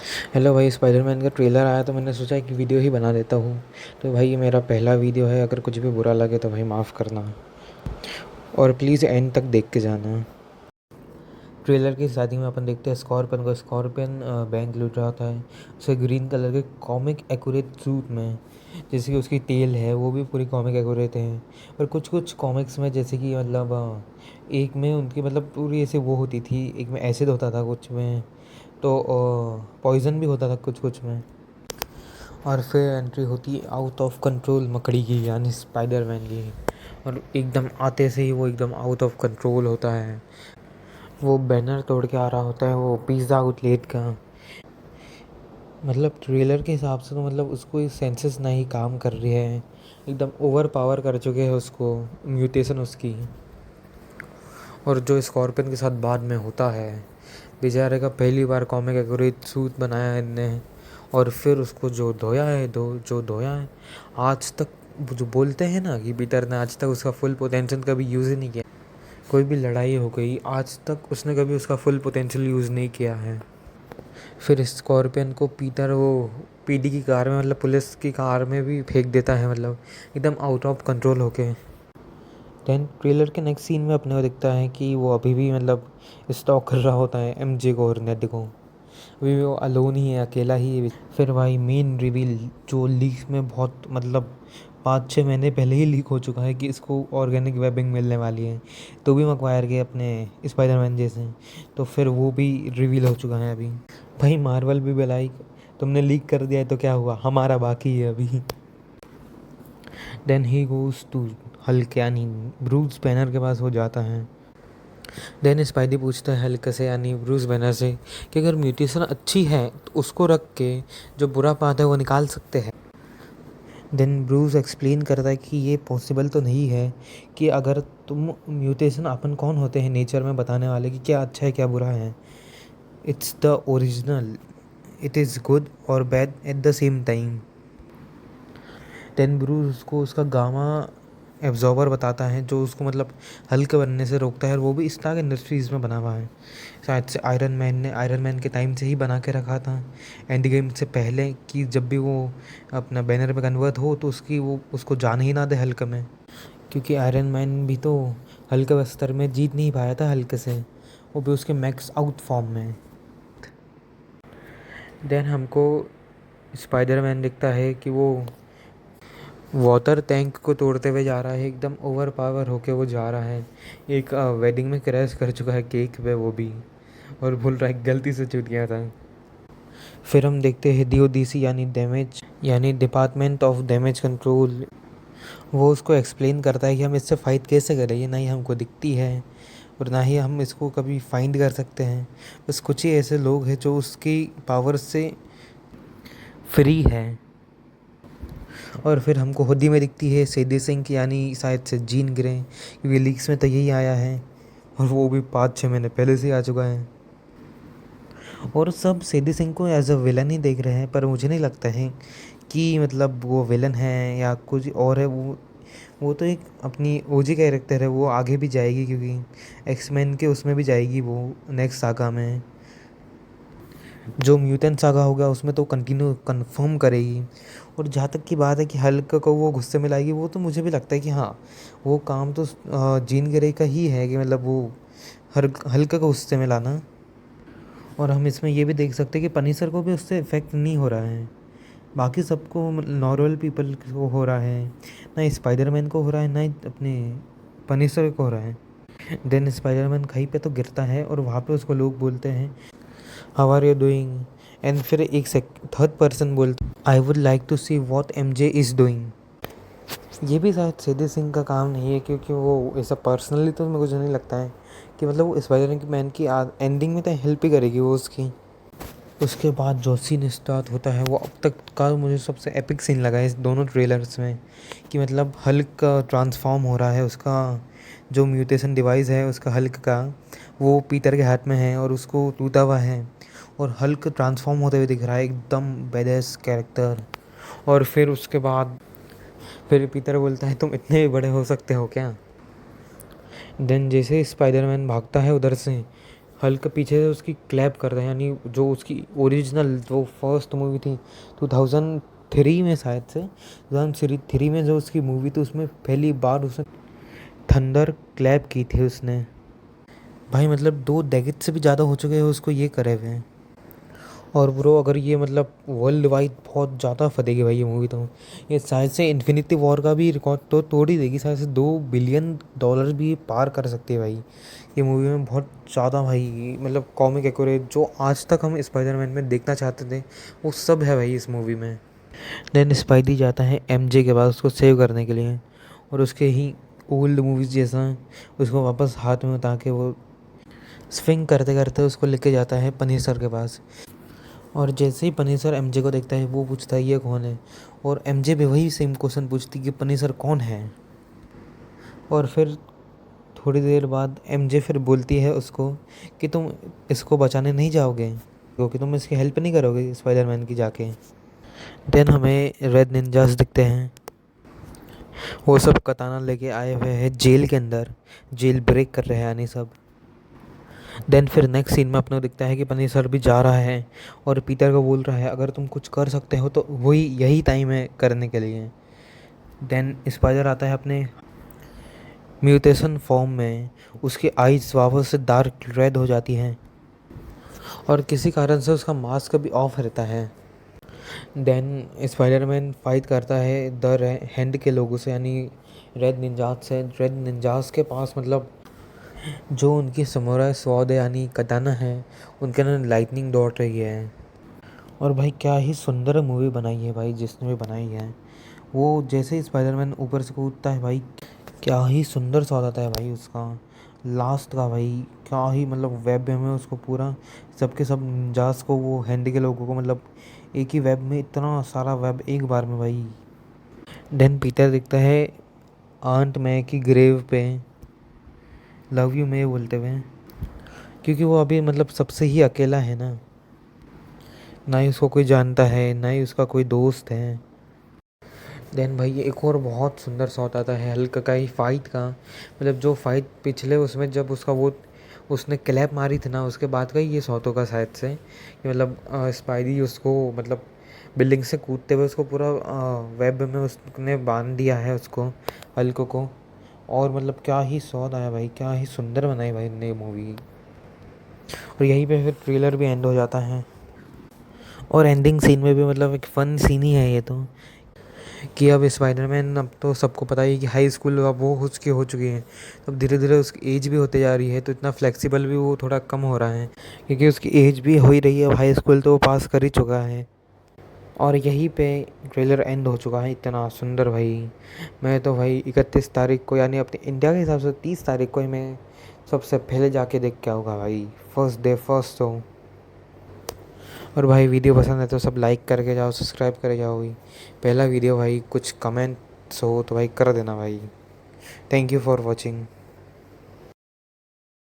Hello भाई, Spiderman का trailer आया तो मैंने सोचा कि वीडियो ही बना देता हूँ। तो भाई ये मेरा पहला वीडियो है, अगर कुछ भी बुरा लगे तो भाई माफ़ करना और प्लीज़ एंड तक देख के जाना। ट्रेलर की स्टार्टिंग में अपन देखते हैं स्कॉर्पियन को। स्कॉर्पियन बैंक लूट रहा होता है, उसे ग्रीन कलर के कॉमिक एक्यूरेट सूट में। जैसे कि उसकी टेल है वो भी पूरी कॉमिक एक्यूरेट है। पर कुछ कुछ कॉमिक्स में जैसे कि मतलब एक में उनकी मतलब पूरी ऐसे वो होती थी, एक में एसिड होता था, कुछ में तो पॉइज़न भी होता था कुछ कुछ में। और फिर एंट्री होती है आउट ऑफ कंट्रोल मकड़ी की, यानी स्पाइडरमैन की। और एकदम आते से ही वो एकदम आउट ऑफ कंट्रोल होता है। वो बैनर तोड़ के आ रहा होता है, वो पिज़्ज़ा आउटलेट का। मतलब ट्रेलर के हिसाब से तो मतलब उसको सेंसेस नहीं काम कर रही है, एकदम ओवर पावर कर चुके हैं उसको, म्यूटेशन उसकी। और जो स्कॉर्पियन के साथ बाद में होता है, बेचारे का पहली बार कॉमिक एक्यूरेट सूट बनाया है इनने। और फिर उसको जो धोया है आज तक। जो बोलते हैं ना कि पीटर ने आज तक उसका फुल पोटेंशियल कभी यूज़ ही नहीं किया। कोई भी लड़ाई हो गई आज तक उसने कभी उसका फुल पोटेंशियल यूज़ नहीं किया है। फिर स्कॉर्पियन को पीटर वो पीडी की कार में, मतलब पुलिस की कार में भी फेंक देता है, मतलब एकदम आउट ऑफ कंट्रोल होके। दैन ट्रेलर के नेक्स्ट सीन में अपने को दिखता है कि वो अभी भी मतलब स्टॉक कर रहा होता है एमजे को और नेड को। अभी वो अलोन ही है, अकेला ही है। फिर भाई मेन रिवील जो लीक में बहुत मतलब 5-6 महीने पहले ही लीक हो चुका है कि इसको ऑर्गेनिक वेबिंग मिलने वाली है, तो भी मकवायर के अपने स्पाइडरमैन जैसे। तो फिर वो भी रिवील हो चुका है अभी। भाई मार्वल भी लाइक तुमने लीक कर दिया है तो क्या हुआ, हमारा बाकी है अभी। Then he goes to Hulk, यानी ब्रूस बैनर के पास वो जाता है। देन स्पाइडी पूछता है हल्क से, यानी ब्रूस बैनर से, कि अगर म्यूटेशन अच्छी है तो उसको रख के जो बुरा पार्ट है वो निकाल सकते हैं। देन ब्रूस एक्सप्लेन करता है कि ये पॉसिबल तो नहीं है कि अगर तुम म्यूटेशन, अपन कौन होते हैं नेचर में बताने वाले कि क्या अच्छा है क्या बुरा है। It's the original, it is good और bad at the same time. Then Bruce उसको उसका गामा एब्जॉर्बर बताता है, जो उसको मतलब हल्के बनने से रोकता है, और वो भी स्टार्क इंडस्ट्रीज़ में बना हुआ है। शायद से आयरन मैन ने आयरन मैन के टाइम से ही बना के रखा था, एंड गेम से पहले, कि जब भी वो अपना बैनर में कन्वर्ट हो तो उसकी वो उसको जान ही ना दे हल्क में। क्योंकि आयरन मैन भी तो हल्के बस्तर में जीत नहीं पाया था हल्क से, वो भी उसके मैक्स आउट फॉर्म में। देन हमको स्पाइडरमैन दिखता है कि वो वाटर टैंक को तोड़ते हुए जा रहा है, एकदम ओवर पावर होके वो जा रहा है। एक वेडिंग में क्रैश कर चुका है केक पे वो भी, और बोल रहा है गलती से छूट गया था। फिर हम देखते हैं डीओडीसी, यानी डैमेज, यानी डिपार्टमेंट ऑफ डैमेज कंट्रोल। वो उसको एक्सप्लेन करता है कि हम इससे फ़ाइट कैसे करें, ये ना ही हमको दिखती है और ना ही हम इसको कभी फाइंड कर सकते हैं। बस कुछ ही ऐसे लोग हैं जो उसकी पावर से फ्री है। और फिर हमको हुडी में दिखती है सेडी सिंह की, यानी शायद से जीन ग्रे, क्योंकि लीक्स में तो यही आया है, और वो भी 5-6 महीने पहले से आ चुका है। और सब सेडी सिंह को एज अ विलन ही देख रहे हैं, पर मुझे नहीं लगता है कि मतलब वो विलन है या कुछ और है। वो तो एक अपनी ओजी कैरेक्टर है, वो आगे भी जाएगी, क्योंकि एक्समैन के उसमें भी जाएगी वो नेक्स्ट सागा में। जो म्यूटेंट सागा होगा उसमें तो कंटिन्यू कंफर्म करेगी। और जहाँ तक की बात है कि हल्क को वो गुस्से में लाएगी, वो तो मुझे भी लगता है कि हाँ, वो काम तो जीन ग्रे का ही है, कि मतलब वो हल्क को गुस्से में लाना। और हम इसमें ये भी देख सकते हैं कि पनीसर को भी उससे इफ़ेक्ट नहीं हो रहा है, बाकी सबको नॉर्मल पीपल को हो रहा है। ना स्पाइडरमैन को हो रहा है, ना ही अपने पनीसर को हो रहा है। देन स्पाइडरमैन कहीं पे तो गिरता है और वहाँ पे उसको लोग बोलते हैं how are you doing. And फिर एक थर्ड पर्सन बोलता I would like to see what M J is doing. ये भी शायद सीधे सिंह का काम नहीं है, क्योंकि वो ऐसा पर्सनली तो मुझे नहीं लगता है कि मतलब वो स्पाइडरमैन की एंडिंग में तो हेल्प ही करेगी वो उसकी। उसके बाद जो सीन स्टार्ट होता है वो अब तक का मुझे सबसे एपिक सीन लगा है इस दोनों ट्रेलर्स में, कि मतलब हल्क का ट्रांसफॉर्म हो रहा है, उसका जो म्यूटेशन डिवाइस है उसका हल्क का, वो पीटर के हाथ में है और उसको टूटा हुआ है, और हल्क ट्रांसफॉर्म होते हुए दिख रहा है, एकदम बेडेस कैरेक्टर। और फिर उसके बाद फिर पीटर बोलता है तुम इतने बड़े हो सकते हो क्या। देन जैसे स्पाइडरमैन भागता है उधर से, हल्क पीछे से उसकी क्लैप कर रहे हैं, यानी जो उसकी ओरिजिनल जो फर्स्ट मूवी थी 2003 में, शायद से 2003 में जो उसकी मूवी थी, उसमें पहली बार उसने थंडर क्लैप की थी उसने। भाई मतलब 2 डेकेड से भी ज़्यादा हो चुके हैं उसको ये करे हुए हैं। और ब्रो अगर ये मतलब वर्ल्ड वाइड बहुत ज़्यादा फटेगी भाई ये मूवी, तो ये शायद से इन्फिनिटी वॉर का भी रिकॉर्ड तो तोड़ ही देगी, शायद से $2 बिलियन भी पार कर सकती है भाई ये मूवी में। बहुत ज़्यादा भाई मतलब कॉमिक एक्यूरेट जो आज तक हम स्पाइडरमैन में देखना चाहते थे वो सब है भाई इस मूवी में। देन स्पाइडी जाता है एमजे के पास उसको सेव करने के लिए, और उसके ही ओल्ड मूवीज़ जैसा उसको वापस हाथ में उठा के वो स्विंग करते करते उसको लेके जाता है पनीर के पास। और जैसे ही पनीसर एमजे को देखता है वो पूछता है ये कौन है, और एमजे भी वही सेम क्वेश्चन पूछती कि पनीसर कौन है। और फिर थोड़ी देर बाद एमजे फिर बोलती है उसको कि तुम इसको बचाने नहीं जाओगे, क्योंकि तुम इसकी हेल्प नहीं करोगे स्पाइडरमैन की जाके। देन हमें रेड निंजास दिखते हैं, वो सब कताना लेके आए हुए हैं जेल के अंदर, जेल ब्रेक कर रहे हैं यानी सब। देन फिर नेक्स्ट सीन में अपने को दिखता है कि पनीर सर भी जा रहा है और पीटर को बोल रहा है अगर तुम कुछ कर सकते हो तो वही यही टाइम है करने के लिए। देन स्पाइडर आता है अपने म्यूटेशन फॉर्म में, उसकी आइज़ वापस से डार्क रेड हो जाती हैं और किसी कारण से उसका मास्क भी ऑफ रहता है। देन स्पाइडरमैन फाइट करता है द हैंड के लोगों से, यानी रेड निंजास से। रेड निंजास के पास मतलब जो उनकी समोराई स्वॉर्ड है यानी कटाना है, उनके अंदर लाइटनिंग दौड़ रही है। और भाई क्या ही सुंदर मूवी बनाई है भाई जिसने भी बनाई है। वो जैसे ही स्पाइडरमैन ऊपर से कूदता है भाई, क्या ही सुंदर शॉट आता है भाई उसका लास्ट का भाई। क्या ही मतलब वेब में उसको पूरा सबके सब निंजास को, वो हैंडी के लोगों को मतलब एक ही वेब में, इतना सारा वेब एक बार में भाई। देन पीटर दिखता है आंट में की ग्रेव पे लव यू मे बोलते हुए, क्योंकि वो अभी मतलब सबसे ही अकेला है ना ही उसको कोई जानता है ना ही उसका कोई दोस्त है। देन भाई ये एक और बहुत सुंदर शॉट आता है हल्क का ही फाइट का, मतलब जो फाइट पिछले उसमें जब उसका वो उसने क्लैप मारी थी ना, उसके बाद का ही ये शॉट होगा शायद से, कि मतलब स्पाइडी उसको मतलब बिल्डिंग से कूदते हुए उसको पूरा वेब में उसने बांध दिया है उसको, हल्क को। और मतलब क्या ही शॉट आया भाई, क्या ही सुंदर बनाई भाई नई मूवी। और यहीं पे फिर ट्रेलर भी एंड हो जाता है, और एंडिंग सीन में भी मतलब एक फ़न सीन ही है ये तो, कि अब स्पाइडरमैन, अब तो सबको पता ही है कि हाई स्कूल अब वो उसकी हो चुकी है, तो अब धीरे धीरे उसकी एज भी होते जा रही है, तो इतना फ्लेक्सिबल भी वो थोड़ा कम हो रहा है, क्योंकि उसकी एज भी हो ही रही है, अब हाई स्कूल तो वो पास कर ही चुका है। और यहीं पे ट्रेलर एंड हो चुका है, इतना सुंदर भाई। मैं तो भाई 31 तारीख को, यानी अपने इंडिया के हिसाब से 30 तारीख को ही मैं सबसे पहले जाके देख के आऊँगा भाई, फर्स्ट डे फर्स्ट शो। और भाई वीडियो पसंद है तो सब लाइक करके जाओ, सब्सक्राइब करे जाओ भाई। पहला वीडियो भाई, कुछ कमेंट्स हो तो भाई कर देना भाई। Thank you for watching.